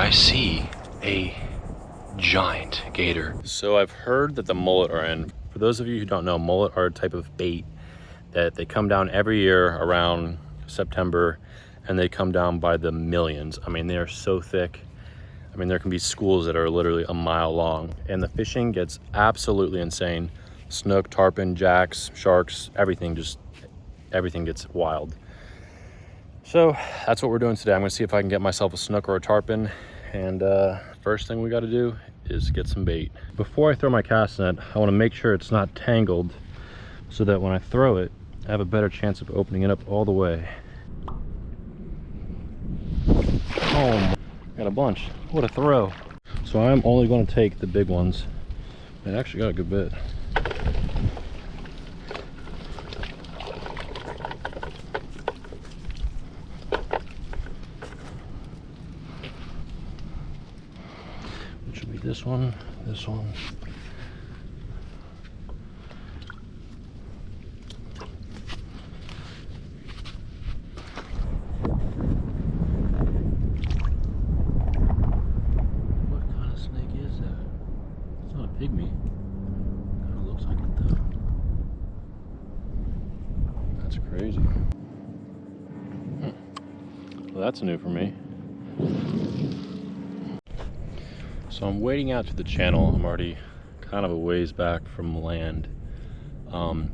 I see a giant gator. So I've heard that the mullet are in. For those of you who don't know, mullet are a type of bait that they come down every year around September, and they come down by the millions. I mean, they are so thick. I mean, there can be schools that are literally a mile long, and the fishing gets absolutely insane. Snook, tarpon, jacks, sharks, everything gets wild. So that's what we're doing today. I'm gonna see if I can get myself a snook or a tarpon, and first thing we gotta do is get some bait. Before I throw my cast net, I wanna make sure it's not tangled so that when I throw it, I have a better chance of opening it up all the way. Oh, got a bunch. What a throw. So I'm only going to take the big ones. It actually got a good bit. It should be this one, this one. Pygmy. Kind of looks like it though. That's crazy. Well, that's new for me. So I'm wading out to the channel. I'm already kind of a ways back from land. And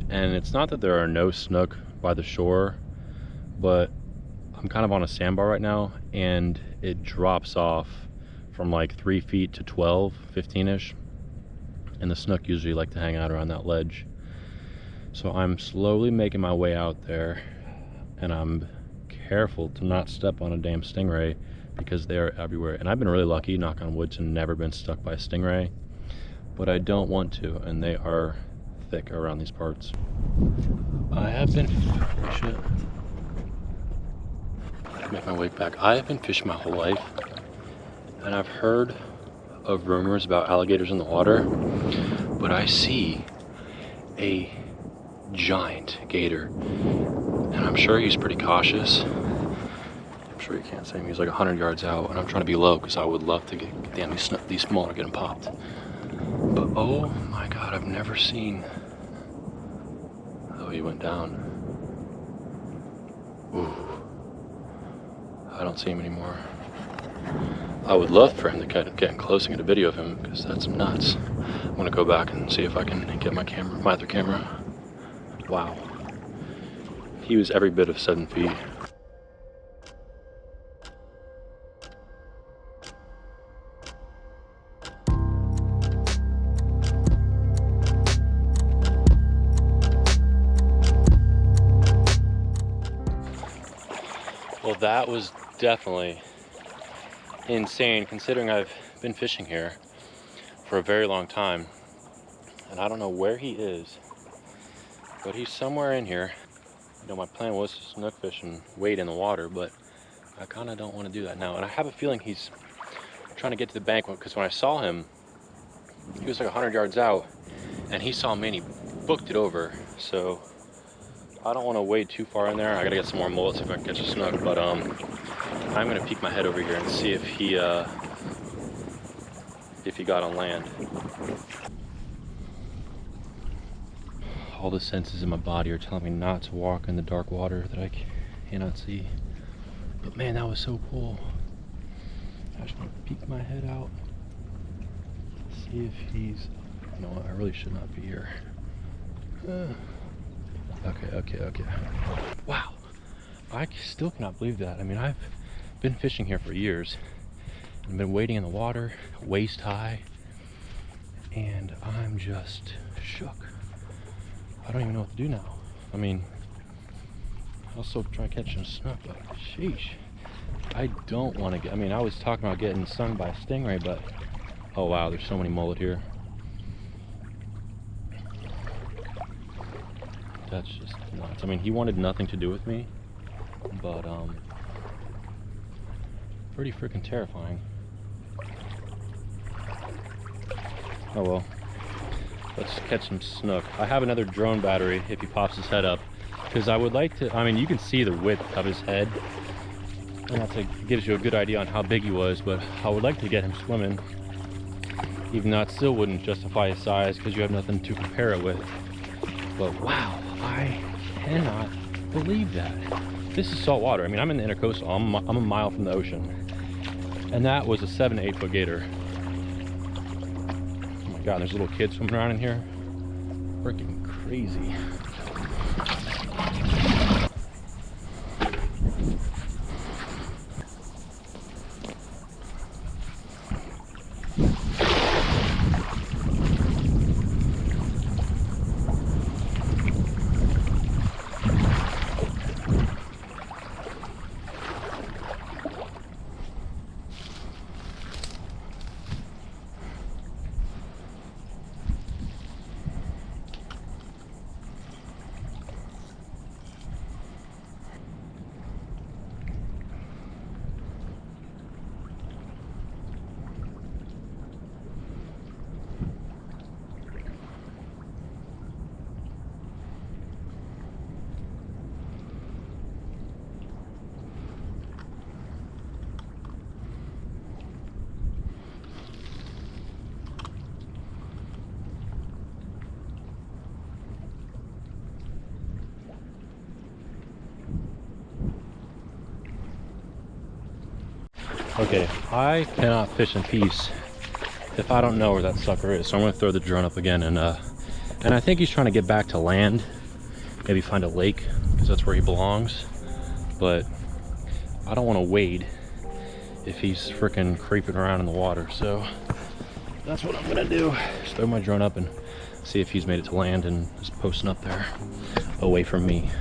it's not that there are no snook by the shore, but I'm kind of on a sandbar right now, and it drops off from like 3 feet to 12, 15-ish. And the snook usually like to hang out around that ledge. So I'm slowly making my way out there, and I'm careful to not step on a damn stingray because they are everywhere. And I've been really lucky, knock on wood, to never been stuck by a stingray, but I don't want to, and they are thick around these parts. I have been, shit. Make my way back. I have been fishing my whole life, and I've heard of rumors about alligators in the water, but I see a giant gator, and I'm sure he's pretty cautious. I'm sure you can't see him. He's like 100 yards out, and I'm trying to be low because I would love to get damn these smaller, get them popped. But oh my God, I've never seen. Oh, he went down. Ooh, I don't see him anymore. I would love for him to get close and get a video of him, because that's nuts. I'm gonna go back and see if I can get my other camera. Wow. He was every bit of 7 feet. Well, that was definitely insane, considering I've been fishing here for a very long time, and I don't know where he is, but he's somewhere in here. You know, my plan was to snook fish and wade in the water, but I kind of don't want to do that now. And I have a feeling he's trying to get to the bank, because when I saw him, he was like 100 yards out, and he saw me and he booked it over. So I don't want to wade too far in there. I gotta get some more mullets if I can catch a snook, but I'm gonna peek my head over here and see if he got on land. All the senses in my body are telling me not to walk in the dark water that I cannot see. But man, that was so cool. I just want to peek my head out, see if he's. You know what? I really should not be here. Okay. Wow. I still cannot believe that. I mean, I've been fishing here for years. I've been wading in the water, waist high, and I'm just shook. I don't even know what to do now. I mean, I'll still try to catch some snook, but sheesh. I don't want to get, I mean, I was talking about getting stung by a stingray, but oh wow, there's so many mullet here. That's just nuts. I mean, he wanted nothing to do with me, but pretty freaking terrifying. Oh well, let's catch some snook. I have another drone battery if he pops his head up, because I would like to, I mean, you can see the width of his head. And that gives you a good idea on how big he was, but I would like to get him swimming. Even though it still wouldn't justify his size because you have nothing to compare it with. But wow, I cannot believe that. This is saltwater. I mean, I'm in the intercoastal. I'm a mile from the ocean. And that was a 7 to 8 foot gator. Oh my God, there's little kids swimming around in here. Freaking crazy. Okay, I cannot fish in peace if I don't know where that sucker is. So I'm gonna throw the drone up again, and I think he's trying to get back to land, maybe find a lake, because that's where he belongs. But I don't want to wade if he's freaking creeping around in the water. So that's what I'm gonna do. Just throw my drone up and see if he's made it to land and is posting up there away from me.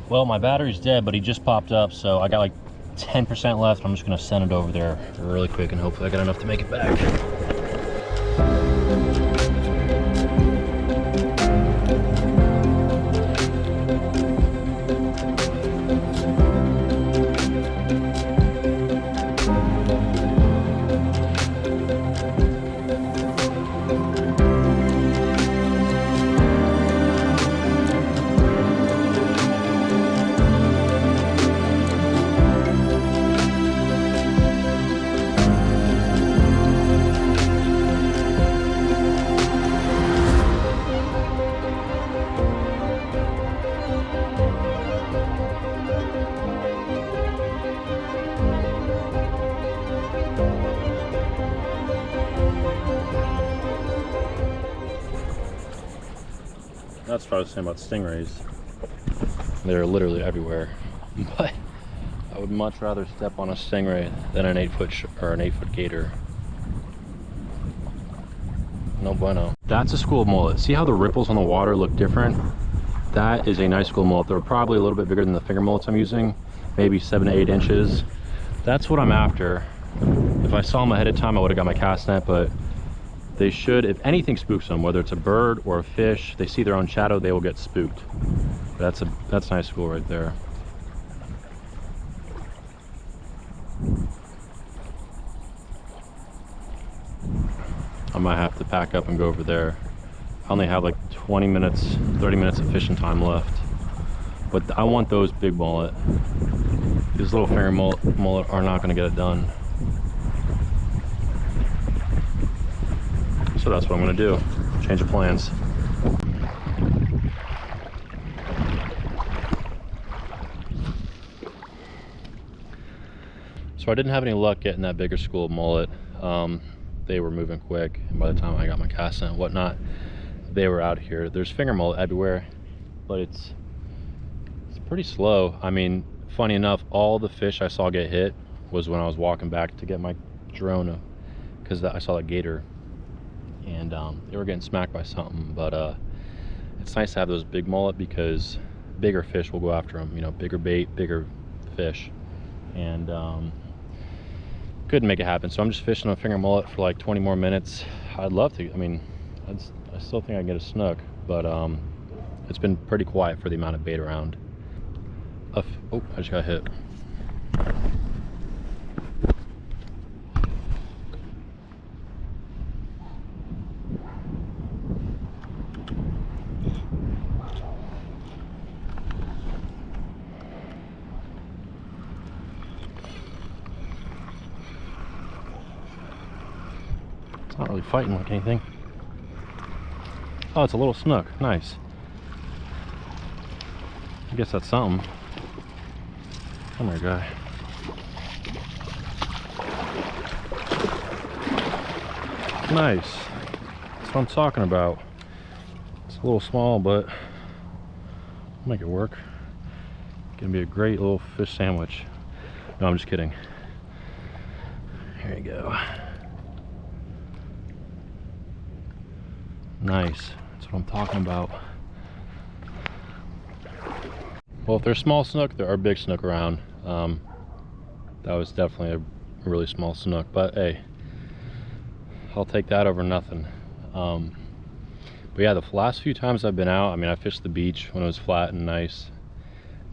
Well, my battery's dead, but he just popped up, so I got like 10% left. I'm just gonna send it over there really quick and hopefully I got enough to make it back. That's what I was saying about stingrays. They're literally everywhere. But I would much rather step on a stingray than an 8 foot or an 8 foot gator. No bueno. That's a school mullet. See how the ripples on the water look different? That is a nice school mullet. They're probably a little bit bigger than the finger mullets I'm using, maybe 7 to 8 inches. That's what I'm after. If I saw them ahead of time, I would have got my cast net, but they should, if anything spooks them, whether it's a bird or a fish, they see their own shadow, they will get spooked. That's nice school right there. I might have to pack up and go over there. I only have like 20 minutes, 30 minutes of fishing time left. But I want those big mullet. These little finger mullet are not gonna get it done. So that's what I'm gonna do. Change of plans. So I didn't have any luck getting that bigger school of mullet. They were moving quick, and by the time I got my cast net and whatnot, they were out here. There's finger mullet everywhere, but it's pretty slow. I mean, funny enough, all the fish I saw get hit was when I was walking back to get my drone, because I saw that gator. And they were getting smacked by something. But it's nice to have those big mullet because bigger fish will go after them, you know, bigger bait, bigger fish. And couldn't make it happen, so I'm just fishing a finger mullet for like 20 more minutes. I'd love to, I mean, I still think I can get a snook, but it's been pretty quiet for the amount of bait around. Oh, I just got hit. Not really fighting like anything. Oh, it's a little snook. Nice. I guess that's something. Come here, guy. Nice. That's what I'm talking about. It's a little small, but I'll make it work. Gonna be a great little fish sandwich. No, I'm just kidding. Here you go. Nice. That's what I'm talking about. Well, if there's small snook, there are big snook around. That was definitely a really small snook, but hey, I'll take that over nothing. But yeah, the last few times I've been out, I mean, I fished the beach when it was flat and nice,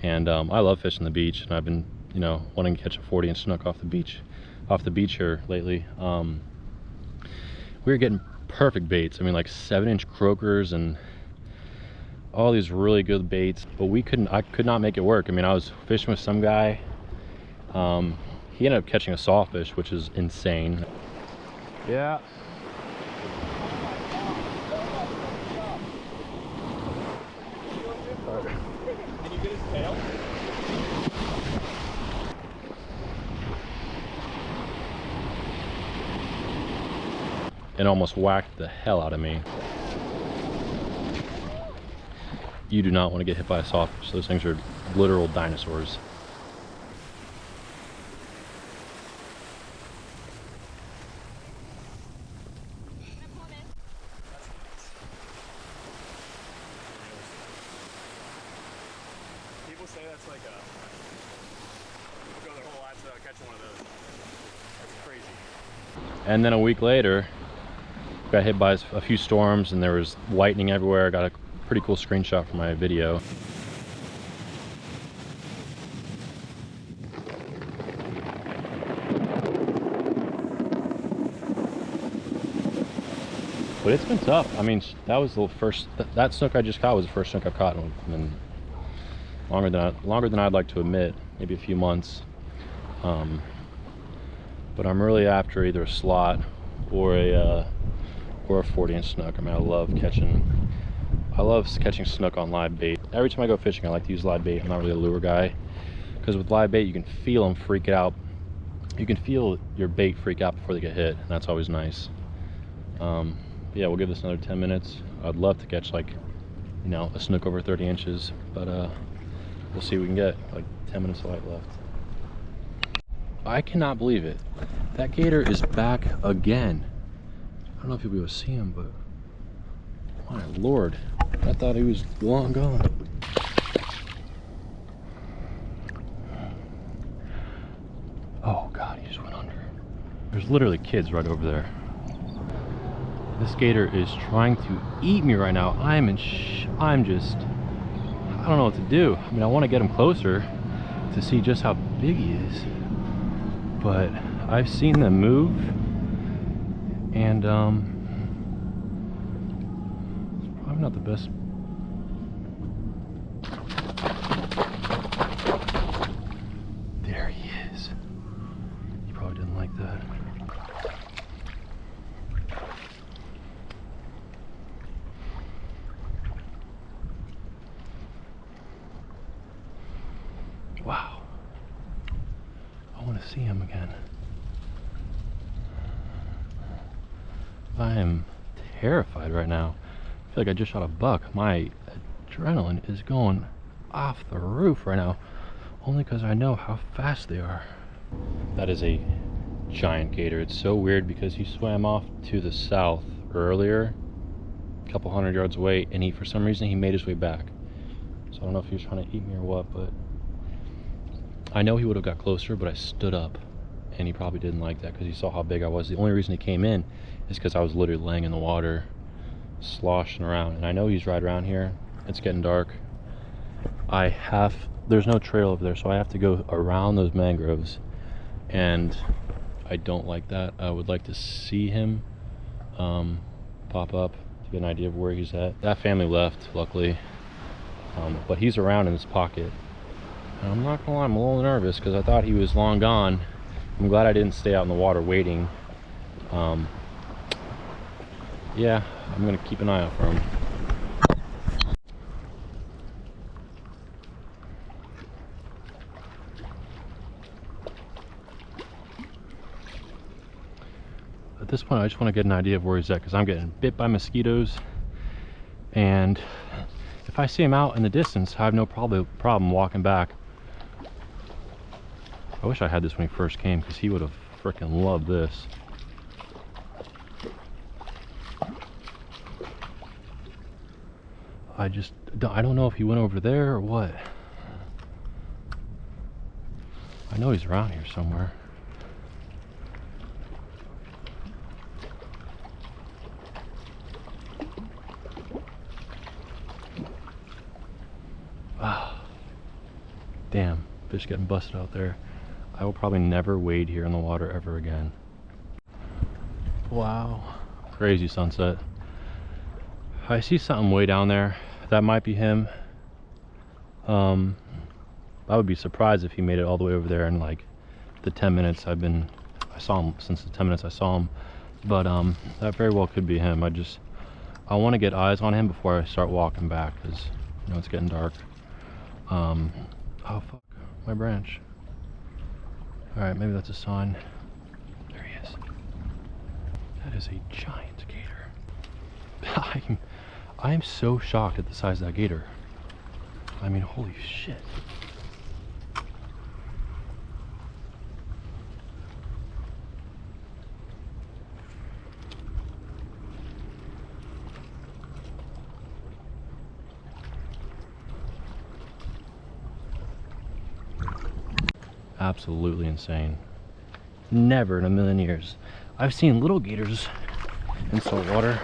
and I love fishing the beach, and I've been, you know, wanting to catch a 40-inch snook off the beach here lately. We were getting perfect baits. I mean, like 7-inch croakers and all these really good baits, but I could not make it work. I mean, I was fishing with some guy. He ended up catching a sawfish, which is insane. Yeah. Can you get his tail? And almost whacked the hell out of me. You do not want to get hit by a sawfish. Those things are literal dinosaurs. People say that's like a... People go their whole lives without catching one of those. That's crazy. And then a week later, got hit by a few storms and there was lightning everywhere. I got a pretty cool screenshot from my video. But it's been tough. I mean, that was the first, that snook I just caught was the first snook I've caught in longer than I'd like to admit, maybe a few months. But I'm really after either a slot or a 40-inch snook. I mean, I love catching snook on live bait. Every time I go fishing, I like to use live bait. I'm not really a lure guy, because with live bait, you can feel them freak out. You can feel your bait freak out before they get hit, and that's always nice. Yeah, we'll give this another 10 minutes. I'd love to catch, like, you know, a snook over 30 inches, but we'll see what we can get. Like 10 minutes of light left. I cannot believe it. That gator is back again. I don't know if you'll be able to see him, but my lord, I thought he was long gone. Oh God, he just went under. There's literally kids right over there. This gator is trying to eat me right now. I don't know what to do. I mean, I want to get him closer to see just how big he is, but I've seen them move, and it's probably not the best. There he is. He probably didn't like that. Wow. I want to see him again. I am terrified right now. I feel like I just shot a buck. My adrenaline is going off the roof right now, only because I know how fast they are. That is a giant gator. It's so weird because he swam off to the south earlier, a couple hundred yards away, and for some reason he made his way back. So I don't know if he was trying to eat me or what, but I know he would have got closer, but I stood up, and he probably didn't like that because he saw how big I was. The only reason he came in is because I was literally laying in the water, sloshing around, and I know he's right around here. It's getting dark. There's no trail over there, so I have to go around those mangroves, and I don't like that. I would like to see him pop up to get an idea of where he's at. That family left, luckily, but he's around in this pocket. I'm not gonna lie, I'm a little nervous because I thought he was long gone. I'm glad I didn't stay out in the water waiting. yeah, I'm gonna keep an eye out for him. At this point, I just want to get an idea of where he's at, because I'm getting bit by mosquitoes, and if I see him out in the distance, I have no problem walking back. I wish I had this when he first came, because he would have freaking loved this. I don't know if he went over there or what. I know he's around here somewhere. Ah, damn, fish getting busted out there. I will probably never wade here in the water ever again. Wow, crazy sunset. I see something way down there. That might be him. I would be surprised if he made it all the way over there in like the 10 minutes I saw him, since the 10 minutes I saw him. But that very well could be him. I want to get eyes on him before I start walking back, because you know it's getting dark. Oh fuck, my branch. All right, maybe that's a sign. There he is. That is a giant gator. I'm so shocked at the size of that gator. I mean, holy shit. Absolutely insane. Never in a million years. I've seen little gators in saltwater,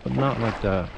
but not like that.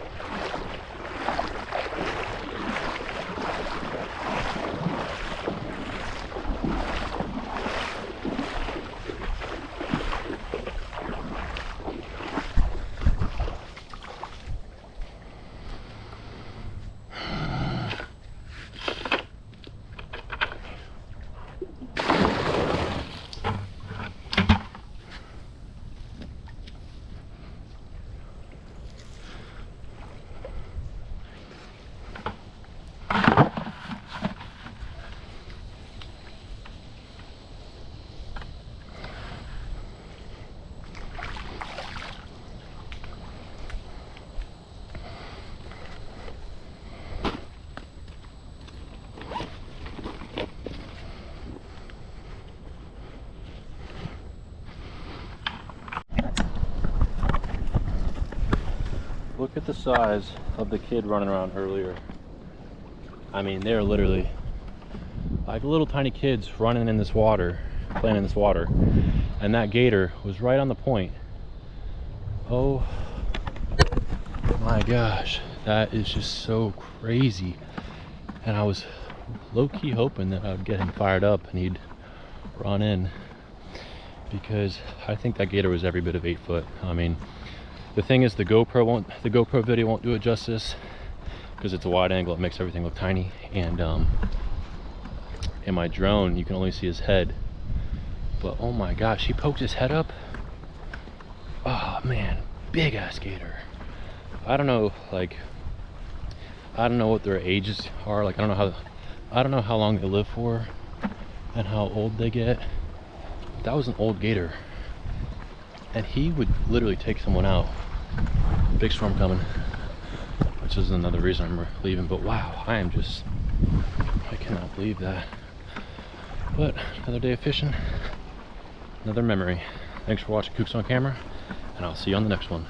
Look at the size of the kid running around earlier. I mean, they're literally like little tiny kids running in this water, playing in this water. And that gator was right on the point. Oh my gosh, that is just so crazy. And I was low-key hoping that I would get him fired up and he'd run in, because I think that gator was every bit of 8 foot. I mean, the thing is, the GoPro video won't do it justice, because it's a wide angle. It makes everything look tiny, and in my drone you can only see his head. But oh my gosh, he poked his head up. Oh man, big ass gator. I don't know, like, I don't know what their ages are. Like, I don't know how long they live for and how old they get. That was an old gator, and he would literally take someone out. Big storm coming, which is another reason I'm leaving. But wow, I cannot believe that. But another day of fishing, another memory. Thanks for watching Kooks on Camera, and I'll see you on the next one.